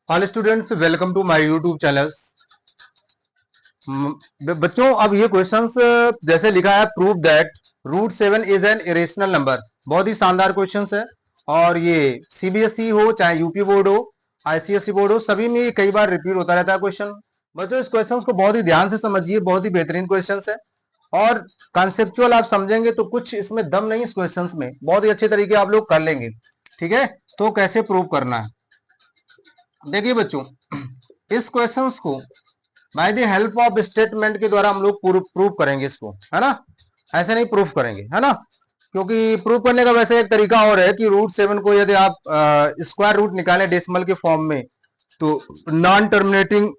All students welcome to my YouTube channels. बच्चों अब ये क्वेश्चंस जैसे लिखा है prove that root 7 is an irrational number. बहुत ही शानदार क्वेश्चंस है और ये सीबीएसई हो चाहे यूपी बोर्ड हो आईसीएसई बोर्ड हो सभी में ये कई बार रिपीट होता रहता है क्वेश्चन। बच्चों इस क्वेश्चंस को बहुत ही ध्यान से समझिए, बहुत ही बेहतरीन क्वेश्चंस है और कॉन्सेप्चुअल आप समझेंगे तो कुछ इसमें दम नहीं इस क्वेश्चंस में, बहुत ही अच्छे तरीके आप लोग कर लेंगे। ठीक है, तो कैसे प्रूव करना है देखिए बच्चों, इस क्वेश्चंस को by the help of statement के द्वारा हम लोग प्रूव करेंगे इसको, है ना। ऐसे नहीं प्रूफ करेंगे, है ना, क्योंकि प्रूव करने का वैसे एक तरीका और है कि रूट 7 को यदि आप स्क्वायर रूट निकालें डेसिमल के फॉर्म में तो non terminating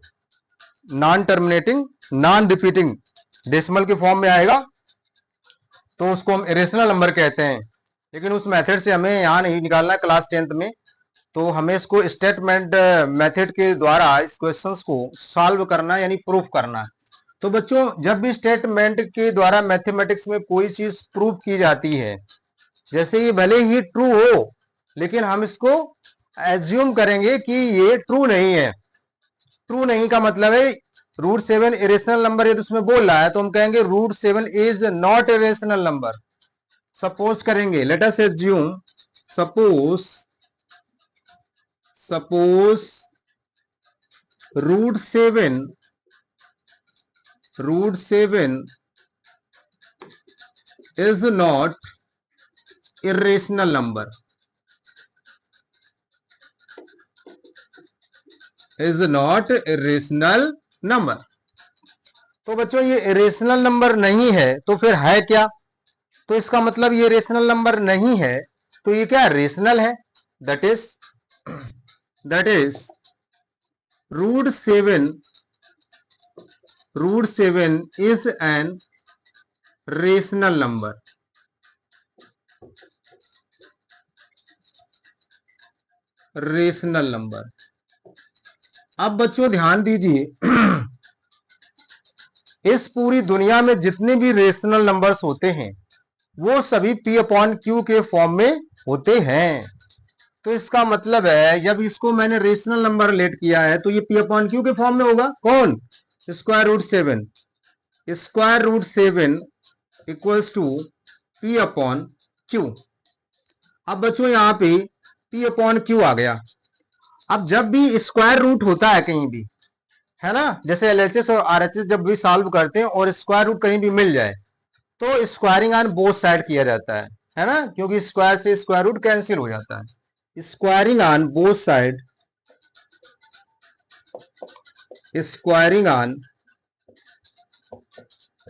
non repeating decimal के फॉर्म में आएगा तो उसको हम इरेशनल नंबर कहते हैं। लेकिन उस मेथड से हमें यहाँ नहीं निकालना है क्लास 10th में, तो हमें इसको स्टेटमेंट मेथड के द्वारा इस क्वेश्चंस को सॉल्व करना है यानी प्रूफ करना है। तो बच्चों जब भी स्टेटमेंट के द्वारा मैथमेटिक्स में कोई चीज प्रूफ की जाती है, जैसे ये भले ही ट्रू हो लेकिन हम इसको एज्यूम करेंगे कि ये ट्रू नहीं है। ट्रू नहीं का मतलब है रूट 7 इरेशनल नंबर यदि उसमें बोल रहा है तो हम कहेंगे root 7 is not irrational number. Suppose करेंगे, let us assume, suppose root 7 is not irrational number, is not irrational number। तो बच्चों ये इरेशनल नंबर नहीं है तो फिर है क्या? तो इसका मतलब ये रेशनल नंबर नहीं है तो ये क्या रेशनल है। That is root 7 is an rational number. Rational number. अब बच्चों ध्यान दीजिए इस पूरी दुनिया में जितने भी रेशनल नंबर्स होते हैं वो सभी P अपॉन Q के फॉर्म में होते हैं। तो इसका मतलब है जब इसको मैंने रेशनल नंबर रिलेट किया है तो ये P अपॉन Q के फॉर्म में होगा। कौन? Square root 7 equals to P upon Q। अब बच्चों यहाँ पे P अपॉन Q आ गया। अब जब भी स्क्वायर रूट होता है कहीं भी, है ना, जैसे एलएचएस और आरएचएस जब भी सॉल्व करते हैं और स्क्वायर रूट कहीं भी मिल जाए तो स्क्वायरिंग ऑन बोथ साइड किया जाता है ना, क्योंकि स्क्वायर से स्क्वायर रूट कैंसिल हो जाता है। Squaring on both side, squaring on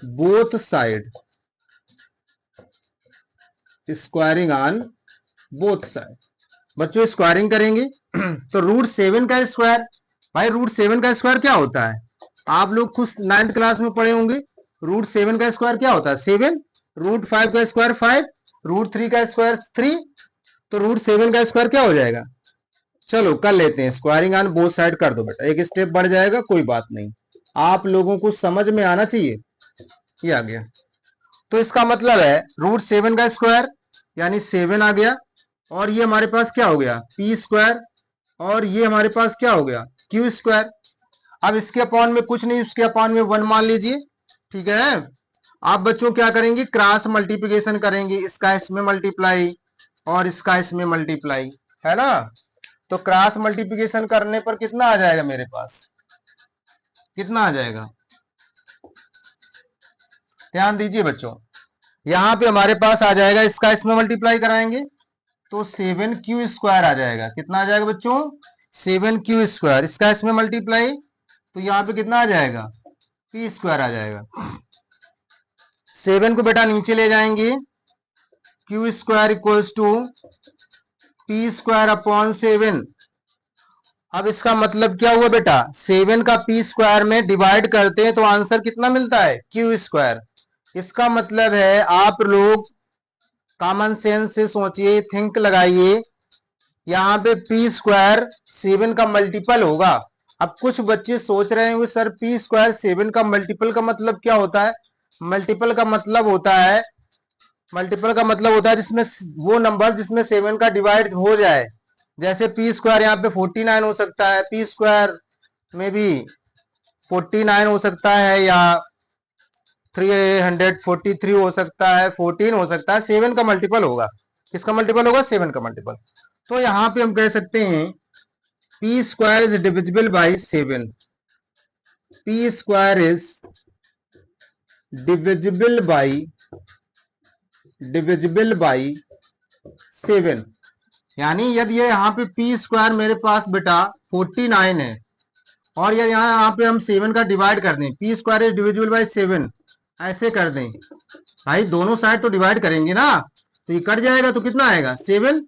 both side, squaring on both side. बच्चों स्क्वायरिंग करेंगे तो रूट 7 का स्क्वायर, भाई रूट 7 का स्क्वायर क्या होता है? आप लोग कुछ 9th क्लास में पढ़े होंगे। रूट 7 का स्क्वायर क्या होता है? 7। रूट 5 का स्क्वायर 5, रूट 3 का स्क्वायर 3, तो रूट 7 का स्क्वायर क्या हो जाएगा? चलो कर लेते हैं, स्क्वायरिंग ऑन बोथ साइड कर दो बेटा, एक स्टेप बढ़ जाएगा, कोई बात नहीं, आप लोगों को समझ में आना चाहिए। ये आ गया। तो इसका मतलब है रूट 7 का स्क्वायर यानी 7 आ गया और ये हमारे पास क्या हो गया? पी स्क्वायर, और ये हमारे पास क्या हो गया? Q square. अब इसके अपॉन में कुछ नहीं, उसके अपॉन में 1 मान लीजिए, ठीक है। आप बच्चों क्या करेंगे? क्रॉस मल्टीप्लिकेशन करेंगे, इसका इसमें मल्टीप्लाई और इसका इसमें मल्टीप्लाई, है ना। तो क्रॉस मल्टीप्लिकेशन करने पर कितना आ जाएगा मेरे पास? कितना आ जाएगा? ध्यान दीजिए बच्चों, यहां पे हमारे पास आ जाएगा, इसका इसमें मल्टीप्लाई कराएंगे तो 7Q स्क्वायर आ जाएगा। कितना आ जाएगा बच्चों? 7Q square. इसका इसमें मल्टीप्लाई तो यहाँ पे कितना आ जाएगा? P स्क्वायर आ जाएगा। 7 को बेटा नीचे ले जाएंगे, Q square equals to P square upon 7। अब इसका मतलब क्या हुआ बेटा? 7 का P स्क्वायर में डिवाइड करते हैं तो आंसर कितना मिलता है? Q square. इसका मतलब है आप लोग कॉमन सेंस से सोचिए, थिंक लगाइए, यहाँ पे P स्क्वायर 7 का मल्टीपल होगा। अब कुछ बच्चे सोच रहे होंगे सर P स्क्वायर 7 का मल्टीपल का मतलब क्या होता है? मल्टीपल का मतलब होता है जिसमें वो नंबर जिसमें 7 का डिवाइड हो जाए, जैसे पी स्क्वायर यहाँ पे 49 हो सकता है, पी स्क्वायर में भी 49 हो सकता है, या 343 हो सकता है, 14 हो सकता है, 7 का मल्टीपल होगा। किसका मल्टीपल होगा? 7 का मल्टीपल। तो यहां पे हम कह सकते हैं P square is divisible by 7। P square is divisible by 7। यानी यदि ये यहाँ पे पी स्क्वायर मेरे पास बेटा 49 है, और ये यहाँ पे हम 7 का डिवाइड कर दें, P square is divisible by 7 ऐसे कर दें, भाई दोनों साइड तो डिवाइड करेंगे ना, तो ये कट जाएगा तो कितना आएगा? 7।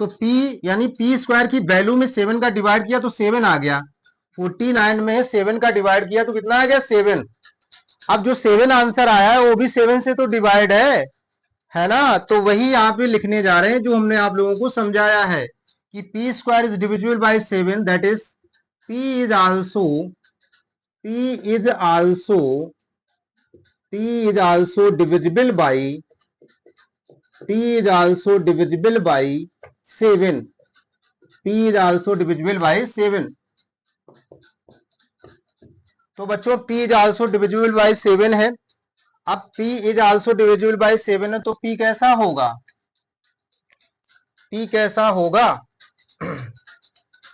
तो P यानी पी स्क्वायर की वैल्यू में 7 का डिवाइड किया तो 7 आ गया, 49 में 7 का डिवाइड किया तो कितना आ गया? 7। अब जो 7 आंसर आया है वो भी 7 से तो डिवाइड है ना? तो वही यहाँ पे लिखने जा रहे हैं जो हमने आप लोगों को समझाया है कि P square is divisible by 7, that is P is also P is also P is also divisible by P is also divisible by 7. P is also divisible by 7. तो बच्चों P is also divisible by 7 है। अब P is also divisible by 7 है तो P कैसा होगा? P कैसा होगा?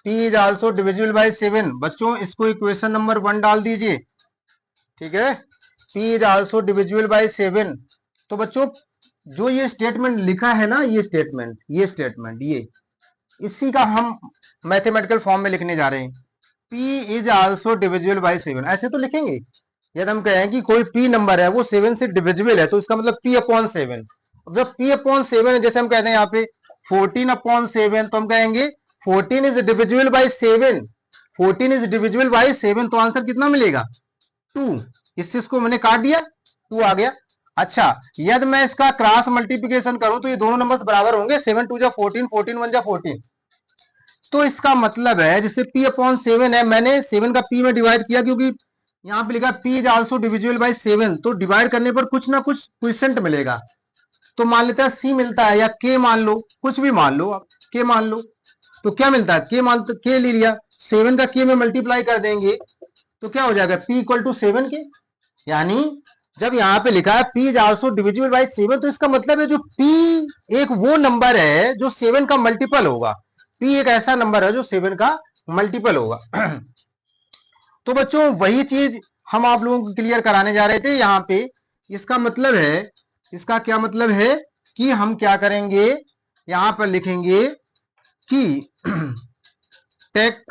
P is also divisible by 7। बच्चों इसको इक्वेशन नंबर 1 डाल दीजिए, ठीक है? P is also divisible by 7। तो बच्चों जो ये स्टेटमेंट लिखा है ना, ये स्टेटमेंट ये इसी का हम मैथमेटिकल फॉर्म में लिखने जा रहे हैं। P is also divisible by 7 ऐसे तो लिखेंगे। यदि हम कहें कि कोई P नंबर है वो 7 से डिविजिबल है तो इसका मतलब P अपॉन 7। जब P अपॉन 7 है, जैसे हम कहते हैं यहाँ पे 14 अपॉन 7, तो हम कहेंगे 14 is divisible by 7। 14 is divisible by 7, तो आंसर कितना मिलेगा? 2। इसको मैंने काट दिया, 2 आ गया। अच्छा, यदि मैं इसका क्रॉस मल्टीप्लिकेशन करूं तो ये दोनों नंबर्स बराबर होंगे, 7 2 जा 14, 14 1 जा 14। तो इसका मतलब है जैसे P अपॉन 7 है, मैंने 7 का P में डिवाइड किया क्योंकि यहाँ पे लिखा P is also divisible by 7, तो डिवाइड करने पर कुछ ना कुछ क्वेश्चन मिलेगा। तो मान लेते हैं C मिलता है, या K मान लो, कुछ भी मान लो आप, K मान लो। तो क्या मिलता है? K ले लिया, 7 का K में मल्टीप्लाई कर देंगे तो क्या हो जाएगा? P इक्वल टू 7 के। यानी जब यहाँ पे लिखा है P is also divisible by 7, तो इसका मतलब है जो P एक वो नंबर है जो 7 का मल्टीपल होगा। P एक ऐसा नंबर है जो 7 का मल्टीपल होगा। तो बच्चों वही चीज हम आप लोगों को क्लियर कराने जा रहे थे यहाँ पे। इसका मतलब है, इसका क्या मतलब है कि हम क्या करेंगे, यहां पर लिखेंगे कि टेक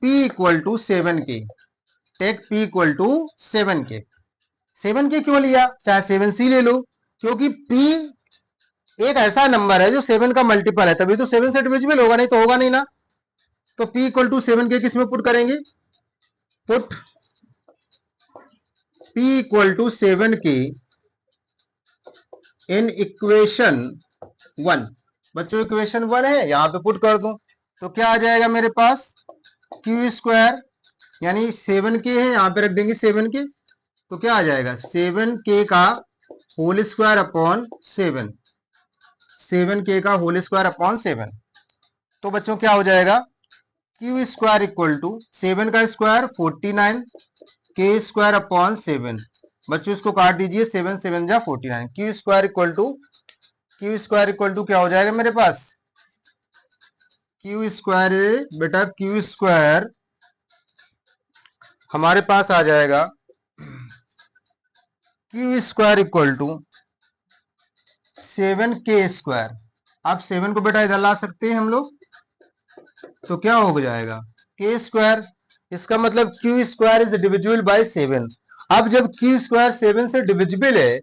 P इक्वल टू 7 के, टेक P इक्वल टू 7 के। 7 के क्यों लिया? चाहे 7C ले लो, क्योंकि P एक ऐसा नंबर है जो 7 का मल्टीपल है, तभी तो 7 से डिविजिबल होगा, नहीं तो होगा नहीं ना। तो P इक्वल टू 7 के किस में पुट करेंगे? पुट P इक्वल टू 7 के इन इक्वेशन 1। बच्चों इक्वेशन 1 है, यहां पे पुट कर दूं तो क्या आ जाएगा मेरे पास? क्यू स्क्वायर, यानी 7K है, यहां पे रख देंगे 7K, तो क्या आ जाएगा? 7K का होल स्क्वायर अपॉन 7, 7K का होल स्क्वायर अपॉन 7। तो बच्चों क्या हो जाएगा? क्यू स्क्वायर इक्वल टू 7 का स्क्वायर 49, के स्क्वायर अपॉन 7। बच्चों इसको काट दीजिए, 7 7 जा 49। क्यू स्क्वायर इक्वल टू क्या हो जाएगा मेरे पास? क्यू स्क्वायर बेटा, क्यू स्क्वायर हमारे पास आ जाएगा Q square equal to 7K square. अब 7 को बेटा इधर ला सकते हैं हम लोग, तो क्या हो जाएगा? K square. इसका मतलब Q square is divisible by 7। अब जब क्यू स्क्वायर 7 से डिविजिबल है,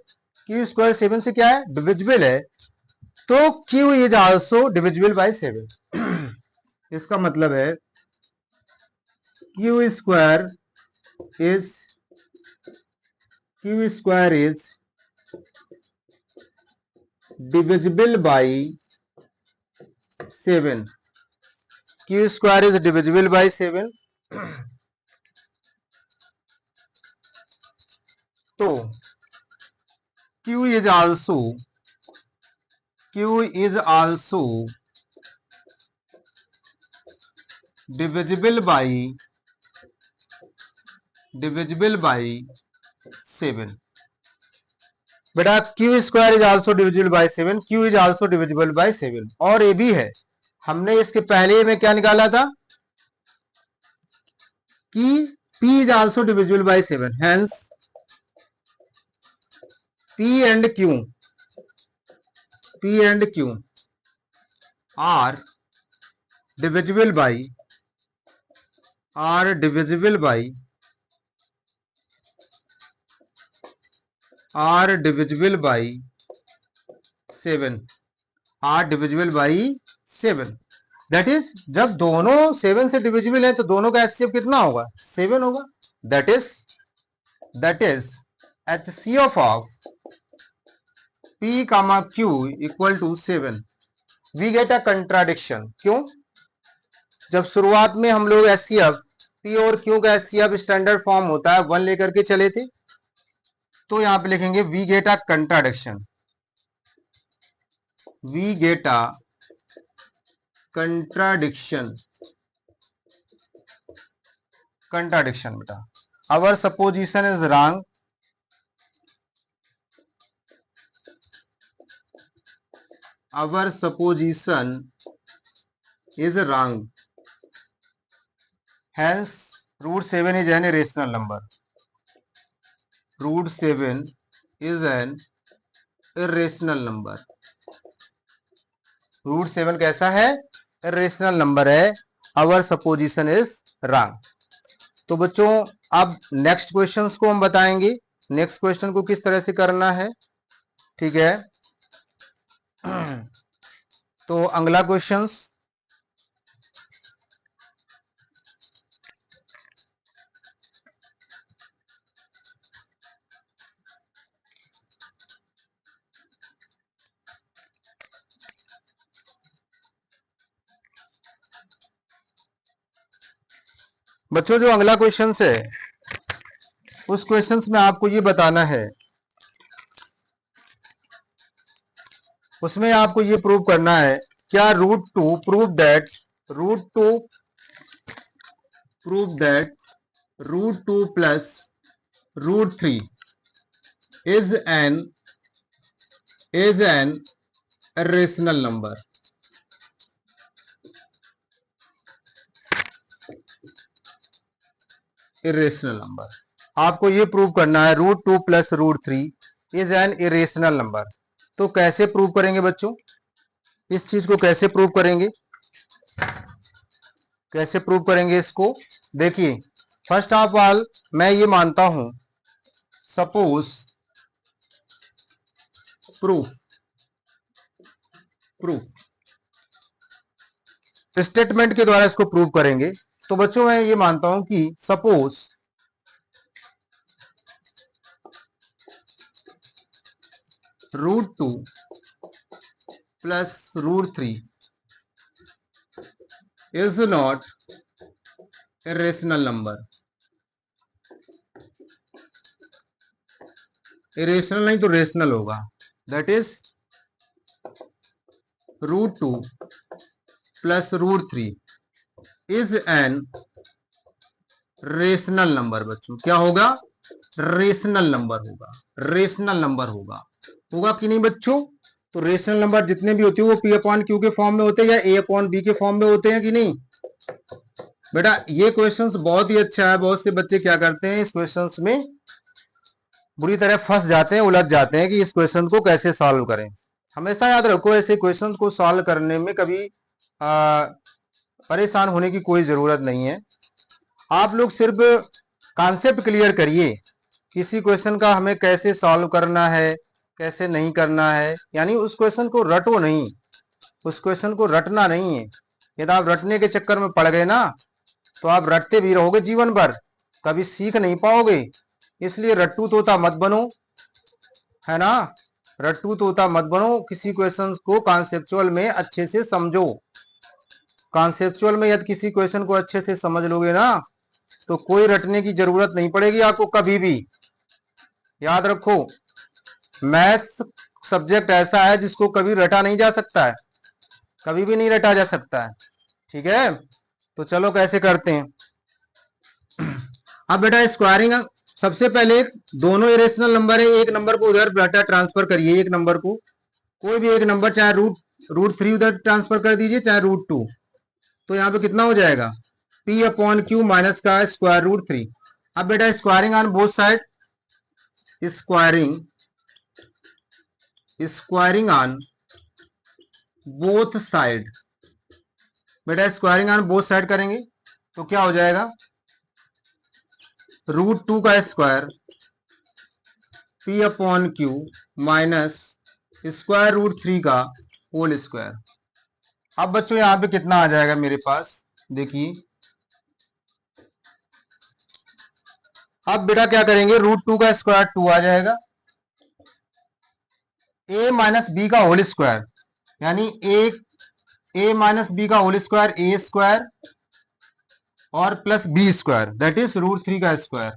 क्यू स्क्वायर 7 से क्या है? डिविजिबल है, तो Q is also divisible by 7। इसका मतलब है Q square is divisible by 7। Q square is divisible by 7। तो Q is also divisible by 7। बेटा Q square is also divisible by 7, Q is also divisible by 7। और ए भी है, हमने इसके पहले में क्या निकाला था कि P is also divisible by 7, hence P and Q are divisible by 7, are divisible by 7। That is जब दोनों 7 से डिविजिबल है तो दोनों का एचसीएफ कितना होगा, 7 होगा। That is HCF of P comma Q equal to 7। We get a contradiction. क्यों? जब शुरुआत में हम लोग HCF P और Q का HCF स्टैंडर्ड फॉर्म होता है 1 लेकर के चले थे, तो यहां पे लिखेंगे we get a contradiction. We get a contradiction बेटा। Our supposition is wrong, our supposition is wrong, hence root 7 is an irrational number. root 7 is an irrational number. root 7 कैसा है, irrational number है। our supposition is wrong। तो बच्चों अब next questions को हम बताएंगे, नेक्स्ट क्वेश्चन को किस तरह से करना है, ठीक है। तो अगला क्वेश्चंस, बच्चों जो अगला क्वेश्चन है उस क्वेश्चंस में आपको ये बताना है, उसमें आपको ये प्रूव करना है क्या √2 prove that √2 plus √3 is an irrational number. irrational number आपको ये प्रूव करना है, √2 plus √3 is an irrational number. तो कैसे प्रूव करेंगे बच्चों, इस चीज को कैसे प्रूव करेंगे, इसको देखिए। फर्स्ट ऑफ ऑल मैं ये मानता हूं, सपोज प्रूफ स्टेटमेंट के द्वारा इसको प्रूव करेंगे। तो बच्चों मैं ये मानता हूं कि suppose √2 plus √3 is not irrational number. irrational नहीं तो रेशनल होगा। That is √2 plus √3 is an rational number. बच्चों क्या होगा, रेशनल नंबर होगा। होगा कि नहीं बच्चों? तो रेशनल नंबर जितने भी होते हैं वो P/Q के फॉर्म में होते हैं या A/B के फॉर्म में होते हैं कि नहीं? बेटा ये क्वेश्चंस बहुत ही अच्छा है। बहुत से बच्चे क्या करते हैं, इस क्वेश्चंस में बुरी तरह फंस जाते हैं, उलझ जाते हैं कि इस क्वेश्चन को कैसे सॉल्व करें। हमेशा याद रखो ऐसे क्वेश्चन को सॉल्व करने में कभी परेशान होने की कोई जरूरत नहीं है। आप लोग सिर्फ कॉन्सेप्ट क्लियर करिए, किसी क्वेश्चन का हमें कैसे सॉल्व करना है, कैसे नहीं करना है। यानी उस क्वेश्चन को रटो नहीं, उस क्वेश्चन को रटना नहीं है। यदि आप रटने के चक्कर में पड़ गए ना तो आप रटते भी रहोगे जीवन भर, कभी सीख नहीं पाओगे। इसलिए रट्टू तोता मत बनो, है ना। रट्टू तोता मत बनो, किसी क्वेश्चन को कॉन्सेप्चुअल में अच्छे से समझो। कॉन्सेप्चुअल में यदि किसी क्वेश्चन को अच्छे से समझ लोगे ना तो कोई रटने की जरूरत नहीं पड़ेगी आपको कभी भी। याद रखो मैथ्स सब्जेक्ट ऐसा है जिसको कभी रटा नहीं जा सकता है, कभी भी नहीं रटा जा सकता है, ठीक है। तो चलो कैसे करते हैं। अब बेटा स्क्वायरिंग, सबसे पहले दोनों इरेशनल नंबर है, एक नंबर को उधर बेटा ट्रांसफर करिए, एक नंबर को, कोई भी एक नंबर, चाहे रूट 3 उधर ट्रांसफर कर दीजिए, चाहे रूट 2। तो यहाँ पे कितना हो जाएगा, पी अपॉन क्यू माइनस का स्क्वायर रूट 3। अब बेटा squaring on both side, squaring squaring on both side, बेटा स्क्वायरिंग ऑन बोथ साइड करेंगे तो क्या हो जाएगा, रूट 2 का square P upon Q minus square root 3 का होल स्क्वायर। अब बच्चों यहां पे कितना आ जाएगा मेरे पास, देखिए अब बेटा क्या करेंगे, रूट 2 का स्क्वायर 2 आ जाएगा, ए माइनस बी का होल स्क्वायर, यानी ए माइनस बी का होल स्क्वायर ए स्क्वायर और plus B square, that is root 3 का स्क्वायर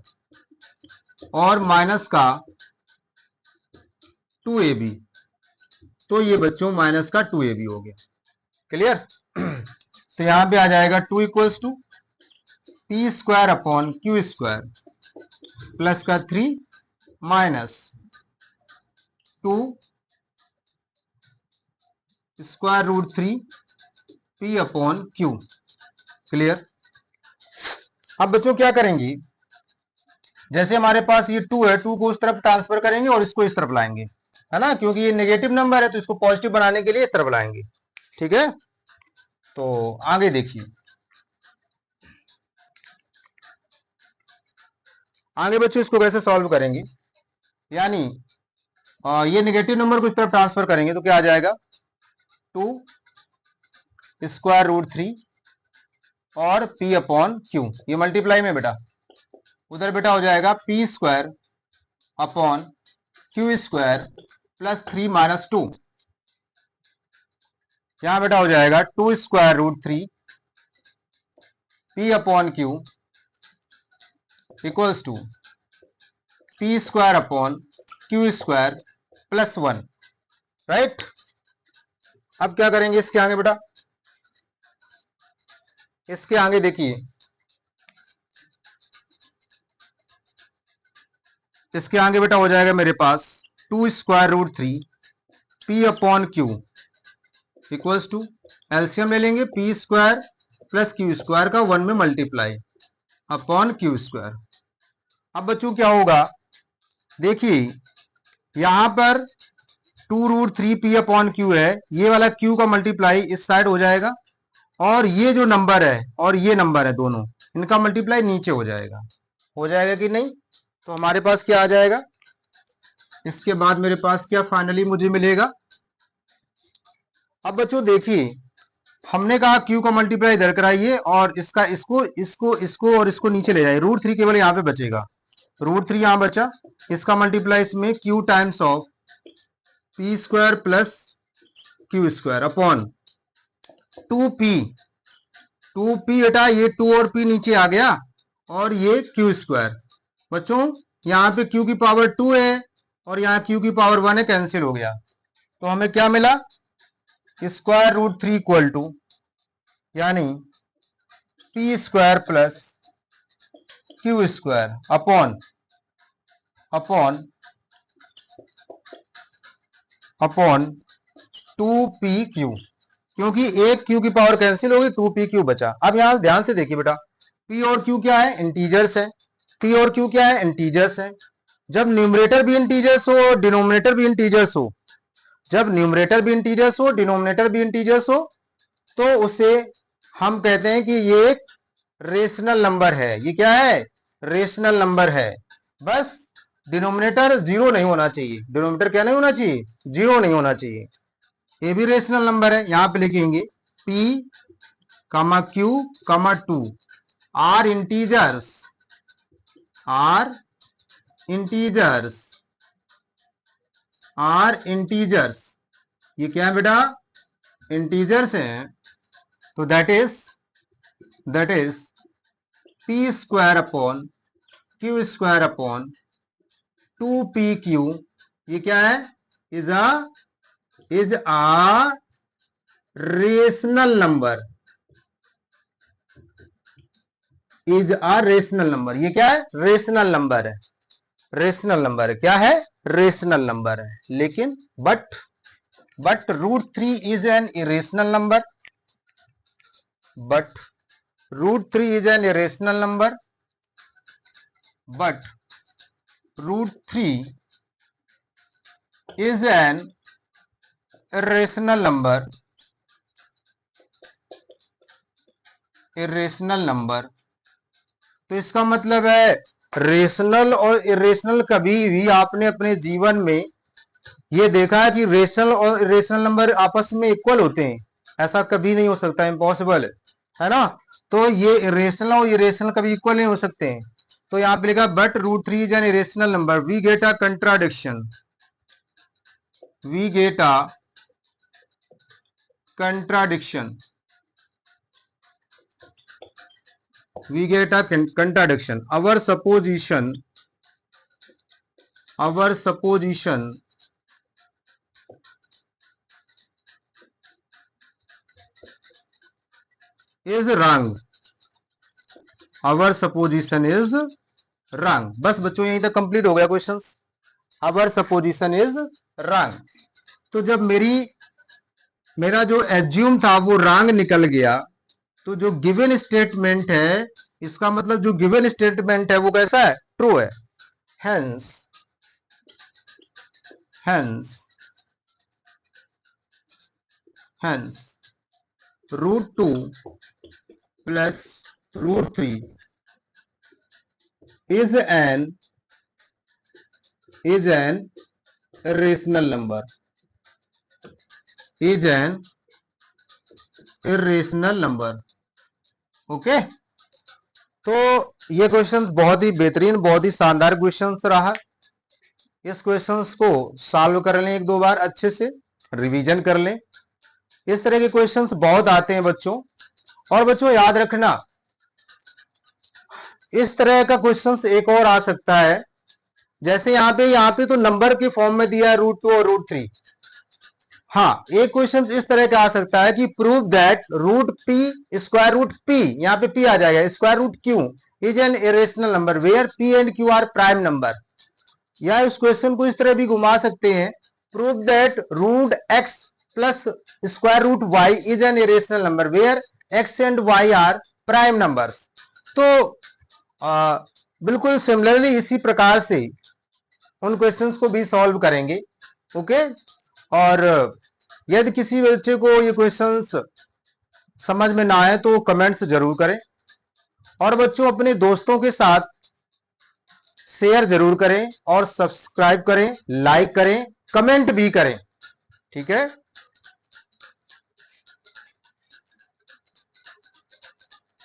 और माइनस का 2ab। तो ये बच्चों माइनस का 2ab हो गया, क्लियर। तो यहां पे आ जाएगा 2 equals to P square upon Q square plus का 3 minus 2 square root 3 P upon Q, clear. अब बच्चों क्या करेंगे, जैसे हमारे पास ये 2 है, 2 को उस तरफ ट्रांसफर करेंगे और इसको इस तरफ लाएंगे, है ना, क्योंकि ये नेगेटिव नंबर है तो इसको पॉजिटिव बनाने के लिए इस तरफ लाएंगे, ठीक है। तो आगे देखिए, आगे बच्चों इसको कैसे सॉल्व करेंगे, यानी ये नेगेटिव नंबर को इस तरफ ट्रांसफर करेंगे तो क्या आ जाएगा, 2 स्क्वायर रूट 3 और पी अपॉन क्यू, ये मल्टीप्लाई में बेटा, उधर बेटा हो जाएगा P square upon Q square plus 3 minus 2, यहां बेटा हो जाएगा 2 square root 3 P upon Q equals to P square upon Q square plus 1, right. अब क्या करेंगे इसके आगे बेटा, इसके आगे देखिए, इसके आगे बेटा हो जाएगा मेरे पास 2 square root 3 P upon Q equals to, LCM ले लेंगे, P square plus Q square का 1 में मल्टीप्लाई अपॉन क्यू स्क्वायर। अब बच्चों क्या होगा, देखिए यहां पर 2√3 पी अपॉन क्यू है, ये वाला क्यू का मल्टीप्लाई इस साइड हो जाएगा और ये जो नंबर है और ये नंबर है दोनों, इनका मल्टीप्लाई नीचे हो जाएगा कि नहीं। तो हमारे पास क्या आ जाएगा, इसके बाद मेरे पास क्या फाइनली मुझे मिलेगा। अब बच्चों देखिए, हमने कहा क्यू का मल्टीप्लाई इधर कराइए और इसका इसको और इसको नीचे ले जाइए, रूट 3 केवल यहाँ पे बचेगा, रूट 3 यहां बचा, इसका मल्टीप्लाई इसमें Q times of P square plus Q square upon 2p, 2p बेटा, ये 2 और p नीचे आ गया और ये क्यू स्क्वायर। बच्चों यहाँ पे q की पावर 2 है और यहाँ q की पावर 1 है, कैंसिल हो गया, तो हमें क्या मिला, स्क्वायर रूट 3 इक्वल टू, यानी P square plus Q square upon upon upon 2pq, क्योंकि एक q की पावर कैंसिल होगी, 2pq बचा। अब यहां ध्यान से देखिए बेटा, p और q क्या है, इंटीजर्स है, p और q क्या है, इंटीजर्स है। जब न्यूमरेटर भी इंटीजर्स हो डिनोमिनेटर भी इंटीजर्स हो, जब न्यूमरेटर भी इंटीजर्स हो डिनोमिनेटर भी इंटीजर्स हो, तो उसे हम कहते हैं कि ये एक रेशनल नंबर है। ये क्या है, रेशनल नंबर है। बस डिनोमिनेटर जीरो नहीं होना चाहिए, डिनोमिनेटर क्या नहीं होना चाहिए, जीरो नहीं होना चाहिए। ये भी रेशनल नंबर है, यहां पे लिखेंगे p comma q comma 2 are integers, are integers, are integers, ये क्या है बेटा, इंटीजर्स हैं। तो that is P square upon Q square upon 2pq, ये क्या है, is a rational number, is a rational number. ये क्या है? रेशनल नंबर है। रेशनल नंबर है। क्या है? रेशनल नंबर है। लेकिन but root three is an irrational number. But root three is an irrational number. But root three is an irrational number. Irrational number. तो इसका मतलब है रेशनल और इरेशनल कभी भी आपने अपने जीवन में ये देखा है कि रेशनल और इरेशनल नंबर आपस में इक्वल होते हैं? ऐसा कभी नहीं हो सकता, इम्पॉसिबल है ना। तो ये इरेशनल और इरेशनल कभी इक्वल नहीं हो सकते हैं। तो यहां पे लिखा but root three is an irrational number, we get a contradiction. We get a contradiction. we get a contradiction. Our supposition is wrong. Our supposition is wrong. बस बच्चों यहीं तक कंप्लीट हो गया questions. Our supposition is wrong. तो जब मेरा जो एज्यूम था वो रॉन्ग निकल गया, तो जो गिवन स्टेटमेंट है, इसका मतलब जो गिवन स्टेटमेंट है वो कैसा है? ट्रू है। Hence root two plus root three is an irrational number. is an irrational number. Okay. तो ये क्वेश्चन बहुत ही बेहतरीन, बहुत ही शानदार क्वेश्चन रहा। इस क्वेश्चंस को सॉल्व कर लें एक दो बार, अच्छे से रिवीजन कर लें। इस तरह के क्वेश्चंस बहुत आते हैं बच्चों। और बच्चों याद रखना, इस तरह का क्वेश्चंस एक और आ सकता है, जैसे यहाँ पे तो नंबर के फॉर्म में दिया है रूट टू और रूट थ्री। हाँ, एक क्वेश्चन इस तरह का आ सकता है कि prove that root P square root P, यहाँ पे पी आ जाएगा, square root Q is an irrational number where P and Q are prime number. या इस क्वेश्चन को इस तरह भी घुमा सकते हैं, prove that root X plus square root Y is an irrational number where X and Y are prime numbers. तो बिल्कुल सिमिलरली इसी प्रकार से उन क्वेश्चंस को भी सॉल्व करेंगे। ओके। और यदि किसी बच्चे को ये क्वेश्चंस समझ में ना आए तो कमेंट्स जरूर करें, और बच्चों अपने दोस्तों के साथ शेयर जरूर करें, और सब्सक्राइब करें, लाइक करें, कमेंट भी करें। ठीक है।